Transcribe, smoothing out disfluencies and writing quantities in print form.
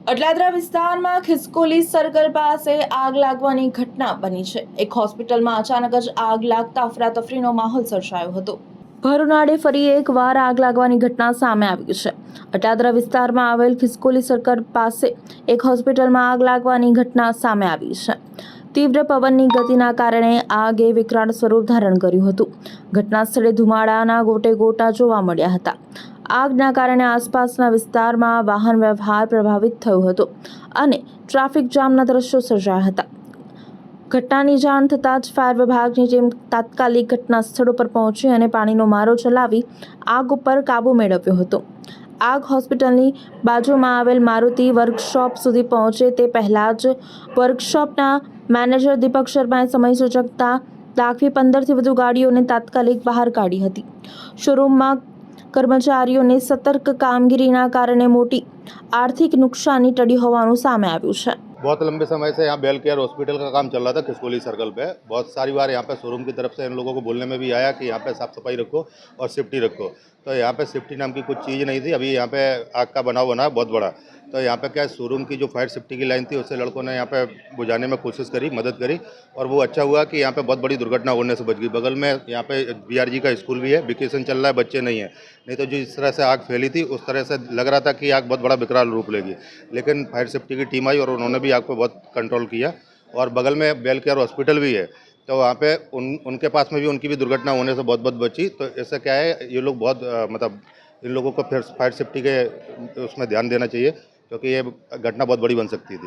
અટલાદરા વિસ્તારમાં ખિસકોલી સર્કલ પાસે આગ લાગવાની ઘટના બની છે। એક હોસ્પિટલમાં અચાનક જ આગ લાગતા અફરાતફરીનો માહોલ સર્જાયો હતો। ભર ઉનાળે ફરી એકવાર આગ લાગવાની ઘટના સામે આવી છે। અટલાદરા વિસ્તારમાં આવેલ ખિસકોલી સર્કલ પાસે એક હોસ્પિટલમાં આગ લાગવાની ઘટના સામે આવી છે। તીવ્ર પવનની ગતિના કારણે આગે વિકરાળ સ્વરૂપ ધારણ કર્યું હતું। ઘટના સ્થળે ધુમાડાના ગોટે ગોટા જોવા મળ્યા હતા। આગના કારણે આસપાસના વિસ્તારમાં વાહન વ્યવહાર પ્રભાવિત થયો હતો અને ટ્રાફિક જામના દ્રશ્યો સર્જાયા હતા। ઘટનાની જાણ થતાં જ ફાયર વિભાગની ટીમ તાત્કાલિક ઘટના સ્થળ પર પહોંચી અને પાણીનો મારો ચલાવી આગ ઉપર કાબૂ મેળવ્યો હતો। આગ હોસ્પિટલની બાજુમાં આવેલ મારુતિ વર્કશોપ સુધી પહોંચે તે પહેલા જ વર્કશોપના મેનેજર દીપક શર્માએ સમય સૂચકતા દાખવી 15થી વધુ ગાડીઓને તાત્કાલિક બહાર કાઢી હતી। શોરૂમમાં કર્મચારીઓની સતર્ક કામગીરીના કારણે મોટી आर्थिक नुकसानी टली होवानुं सामे आव्युं छे। बहुत लंबे समय से यहाँ बेल केयर हॉस्पिटल का काम चल रहा था खिसकोली सर्कल पे। बहुत सारी बार यहाँ पे शोरूम की तरफ से इन लोगों को बोलने में भी आया कि यहाँ पे साफ सफाई रखो और सेफ्टी रखो, तो यहाँ पे सेफ्टी नाम की कुछ चीज़ नहीं थी। अभी यहाँ पे आग का बनाव बना बहुत बड़ा, तो यहाँ पे क्या शोरूम की जो फायर सेफ्टी की लाइन थी उससे लड़कों ने यहाँ पे बुझाने में कोशिश करी, मदद करी, और वो अच्छा हुआ कि यहाँ पे बहुत बड़ी दुर्घटना होने से बच गई। बगल में यहाँ पे BRG का स्कूल भी है, वेकेशन चल रहा है, बच्चे नहीं है, नहीं तो जिस तरह से आग फैली थी उस तरह से लग रहा था कि आग बहुत बड़ा विकराल रूप लेगी। लेकिन फायर सेफ्टी की टीम आई और उन्होंने भी आग को बहुत कंट्रोल किया। और बगल में बेल केयर हॉस्पिटल भी है, तो वहाँ पे उनके पास में भी उनकी भी दुर्घटना होने से बहुत बची। तो ऐसा क्या है, ये लोग बहुत मतलब इन लोगों को फिर फायर सेफ्टी के उसमें ध्यान देना चाहिए, क्योंकि ये घटना बहुत बड़ी बन सकती थी।